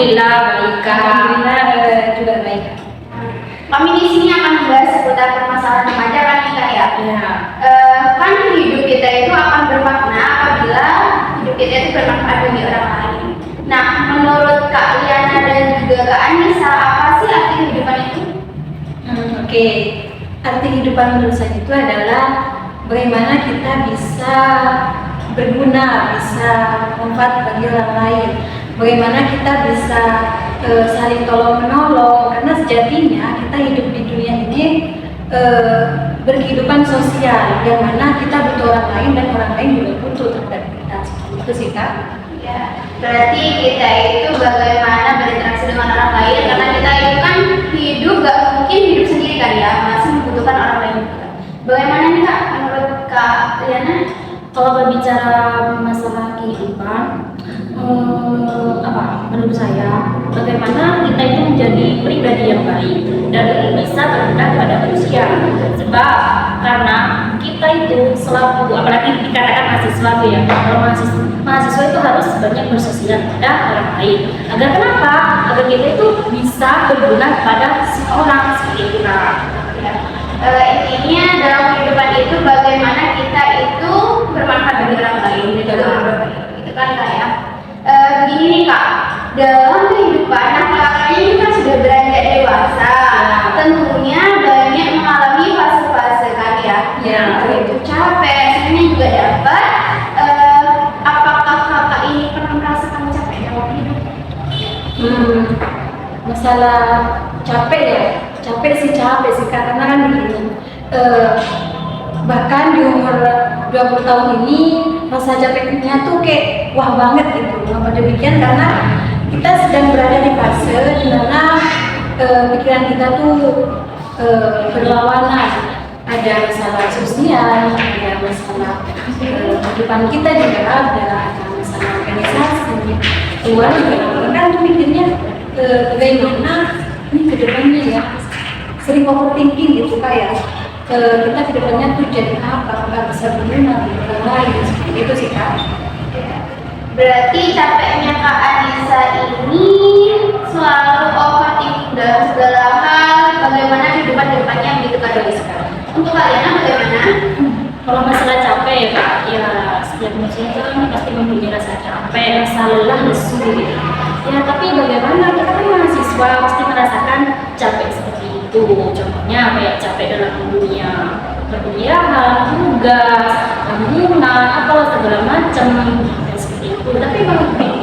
Alhamdulillah baik Kak. Alhamdulillah juga baik. Kami di sini akan membahas seputar permasalahan remaja kan nih Kak ya. Ya. Kan hidup kita itu akan bermakna apabila hidup kita itu bermanfaat bagi orang lain. Nah, menurut Kak Liana dan juga Kak Anissa, apa sih arti kehidupan itu? Oke. Arti kehidupan menurut saya itu adalah bagaimana kita bisa berguna, bisa manfaat bagi orang lain. Bagaimana kita bisa saling tolong menolong, karena sejatinya kita hidup di dunia ini berkehidupan sosial, yang mana kita butuh orang lain dan orang lain juga butuh terhadap kita. Itu sih Kak. Ya, berarti kita itu bagaimana berinteraksi dengan orang lain, karena kita itu kan hidup gak mungkin hidup sendiri kan ya, masih membutuhkan orang lain juga. Bagaimana nih Kak menurut Kak Liana? Kalau berbicara masalah kehidupan, menurut saya, bagaimana kita itu menjadi pribadi yang baik dan bisa berguna kepada manusia. Sebab karena kita itu selalu, apalagi dikatakan mahasiswa tuh ya, kalau mahasiswa itu harus banyak bersosial pada orang lain. Agar kenapa? Agar kita itu bisa berguna kepada seorang seperti itu. Intinya dalam kehidupan itu bagaimana kita itu bermanfaat bagi orang lain itu kan Kak ya. Begini nih Kak, dalam kehidupan kakaknya ini kan sudah beranjak dewasa, tentunya banyak mengalami fase-fase kan ya. Itu capek, sebenarnya juga dapat. Apakah kakak ini pernah merasakan capek dalam hidup? Masalah capek ya, capek sih Kak, karena kan begini, bahkan di umur 20 tahun ini rasa capeknya tuh kayak wah banget gitu. Mengapa demikian? Karena kita sedang berada di fase di mana pikiran kita tuh berlawanan. Ada masalah sosial, ada masalah kehidupan kita juga, ada masalah organisasi, keluarga. Kan tuh mikirnya bagaimana ini kedepannya ya, sering overthinking gitu Kak ya. Kita kedepannya tuh jadi apa bisa berguna di orang lain, seperti itu sih Kak. Berarti capeknya Kak Anissa ini selalu overthinking dalam segala hal, bagaimana kehidupan depannya gitu Kak dari sekarang. Untuk kalian bagaimana? Kalau masalah capek ya Kak, ya setiap manusia itu kan pasti mempunyai rasa capek, rasa lelah, lesu gitu. Ya tapi bagaimana, kita kan mahasiswa pasti merasakan capek seperti itu. Contohnya kayak capek dalam dunia perkuliahan, tugas, bangunan, apalah segala macam dan seperti itu. Tapi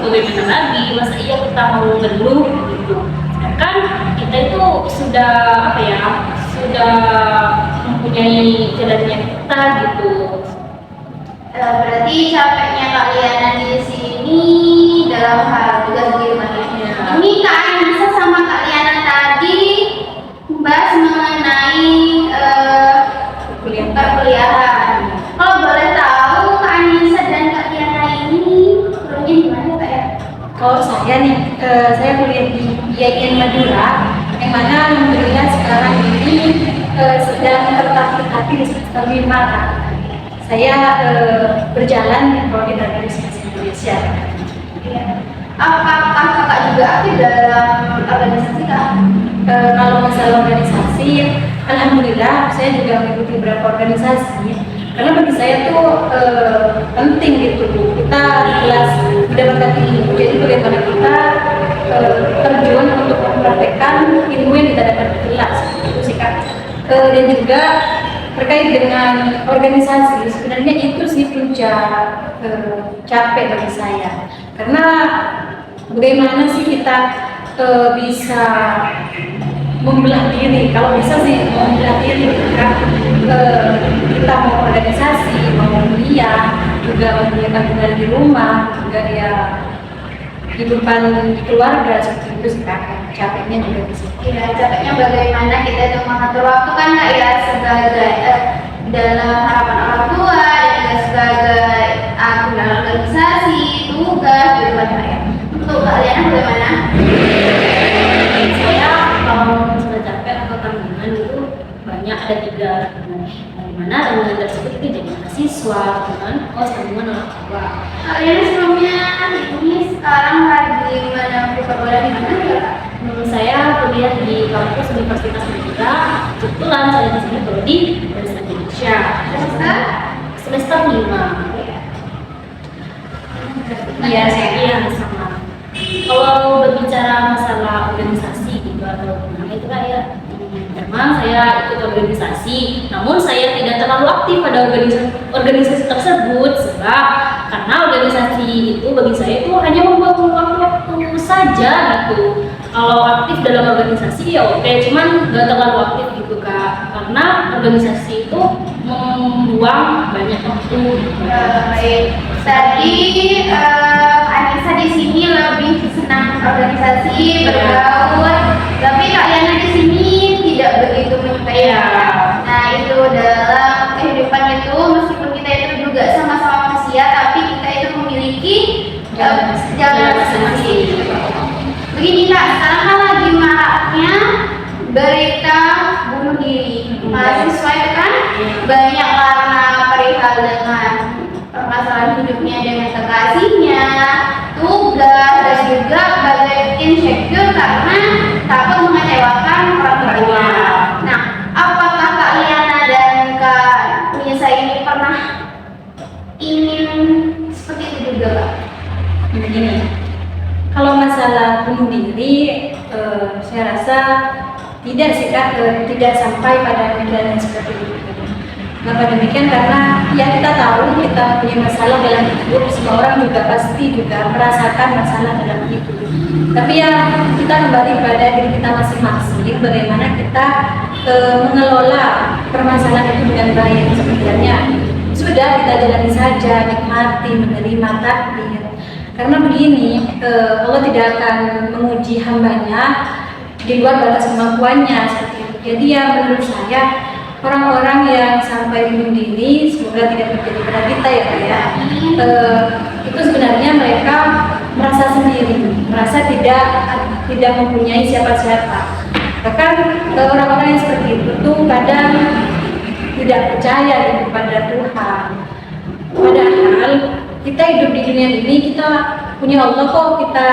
bagaimana lagi, masa iya kita mau ngeluh gitu. Sedangkan kita itu sudah sudah mempunyai jalannya kita gitu. Berarti capeknya Kak Liana di sini dalam hal tugas kehidupan ya. Ini Kak Anissa sama Kak Liana tadi membahas mengenai perkuliahan. Kalau boleh tahu Kak Anissa dan Kak Liana ini kuliahnya di mana Kak ya? Kalau saya nih, saya kuliah di IAIN Madura, yang mana alhamdulillah sekarang ini sedang tertatih di semester 5 Kak. Saya berjalan di Prodi Organisasi Indonesia. Apakah kakak juga aktif dalam organisasi Kak? Kalau masalah organisasi, alhamdulillah saya juga mengikuti beberapa organisasi. Karena bagi saya tuh penting gitu, kita kelas mendapatkan ilmu. Jadi bagaimana kita terjun untuk mempraktekkan ilmu yang kita dapat di kelas, itu sih Kak. Dan juga terkait dengan organisasi, sebenarnya itu sih puncak capek bagi saya. Karena bagaimana sih kita bisa membelah diri, kalau bisa sih membelah diri kan, kita mau organisasi, mau kuliah, juga mempunyai tanggungan di rumah, juga ya kehidupan di keluarga seperti itu sih Kak. Capeknya juga di situ. Iya, capeknya bagaimana kita itu mengatur waktu kan Kak ya, sebagai dalam harapan orang tua dan juga sebagai anggota organisasi, tugas gitu kan Kak ya. Untuk kalian bagaimana? Saya kalau sudah capek atau tanggungan itu banyak, ada 3 mana tabungan tersebut itu jadi mahasiswa, dengan tabungan orang tua. Kalian sebelumnya ini sekarang lagi menempuh perguruan di mana ya? Saya kuliah di kampus Universitas Madura. Kebetulan saya di sini prodi bahasa Indonesia. Semester 5. Iya, saya sama. Kalau berbicara masalah organisasi gitu atau gimana itu kayak memang saya ikut organisasi, namun saya tidak terlalu aktif pada organisasi tersebut sebab karena organisasi itu bagi saya itu hanya membuat waktu saja gitu. Kalau aktif dalam organisasi ya oke, cuman gak terlalu aktif gitu Kak, karena organisasi itu membuang banyak waktu. Baik, tadi Anissa di sini lebih senang organisasi, bergaul, tapi Kak Yana di sini tidak begitu menyukai. Nah itu dalam kehidupan itu meskipun kita itu juga sama-sama manusia, tapi kita itu memiliki jalan masing-masing. Begini Kak, sekarang kan lagi maraknya berita bunuh diri mahasiswa itu kan banyak karena perihal dengan permasalahan hidupnya dengan kekasihnya, tugas, dan juga bagai insecure karena takut mengecewakan orang tuanya. Nah, apakah Kak Liana dan Kak Nisa ini pernah ingin seperti itu juga Kak? Begini, kalau masalah bunuh diri, saya rasa tidak sih Kak, tidak sampai pada pikiran yang seperti itu. Kenapa demikian? Karena ya kita tahu kita punya masalah dalam hidup, semua orang juga pasti juga merasakan masalah dalam hidup. Tapi ya kita kembali pada diri kita masing-masing, bagaimana kita mengelola permasalahan itu dengan baik. Sebenarnya sudah kita jalani saja, nikmati, menerima takdir. Karena begini, Allah tidak akan menguji hambanya di luar batas kemampuannya seperti itu. Jadi ya menurut saya orang-orang yang sampai bunuh diri semoga tidak terjadi pada kita ya Pak ya. Itu sebenarnya mereka merasa sendiri, merasa tidak mempunyai siapa-siapa. Bahkan orang-orang yang seperti itu tuh kadang tidak percaya kepada Tuhan. Padahal kita hidup di dunia ini, kita punya Allah kok, kita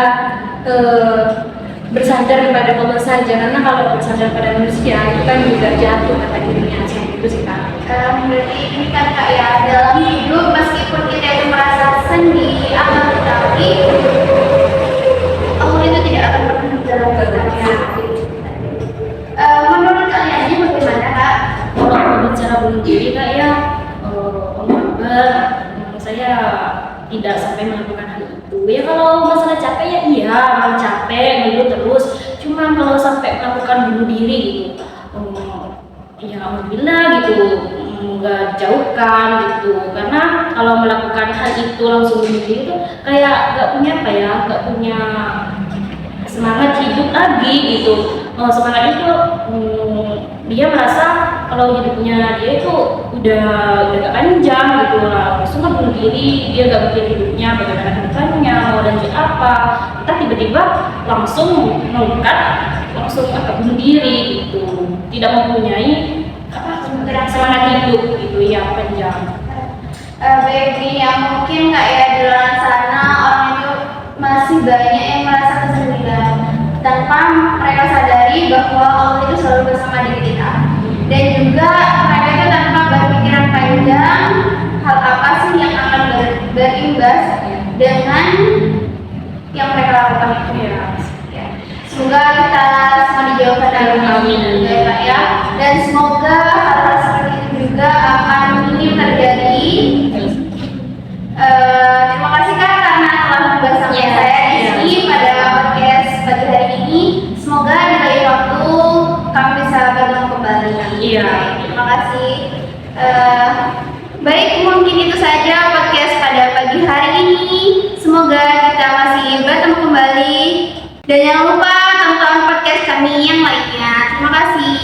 bersandar kepada Allah saja. Karena kalau bersandar pada manusia itu kan juga jatuh kata dirinya seperti itu sih Kak. Berarti ini kan Kak ya, dalam hidup meskipun kita itu merasa sendiri akan tetapi Allah itu tidak akan pernah dalam kita. Menurut kalian ini bagaimana Kak? Kalau bicara bunuh diri Kak ya, saya tidak sampai melakukan hal itu. Ya kalau masalah capek ya iya, mau capek, ngeluh terus. Cuma kalau sampai melakukan bunuh diri gitu, ya alhamdulillah gitu, nggak jauhkan gitu. Karena kalau melakukan hal itu langsung bunuh diri itu kayak nggak punya apa ya, nggak punya semangat hidup lagi gitu. Semangat itu dia merasa kalau hidupnya dia itu udah gak panjang gitu lah, langsung kan bunuh diri, dia gak mikir hidupnya bagaimana kedepannya mau lanjut apa, kita tiba-tiba langsung mengangkat, langsung bunuh diri gitu, tidak mempunyai semangat hidup gitu yang panjang. Baik, yang mungkin Kak ya di luar sana orang itu masih banyak yang merasa kesepian tanpa mereka sadari bahwa Allah itu selalu bersama diri kita. Dan juga mereka itu tanpa berpikiran panjang hal apa sih yang akan berimbas dengan yang mereka lakukan itu ya. Semoga kita semua dijauhkan dari amin ya Kak ya. Dan semoga hal-hal seperti itu juga akan minim terjadi. Terima kasih Kak karena telah bersama saya di sini pada podcast pagi hari ini. Semoga di lain waktu kami bisa bertemu kembali. Iya. Terima kasih. Baik, mungkin itu saja podcast pada pagi hari ini. Semoga kita masih bertemu kembali. Dan jangan lupa tonton podcast kami yang lainnya. Terima kasih.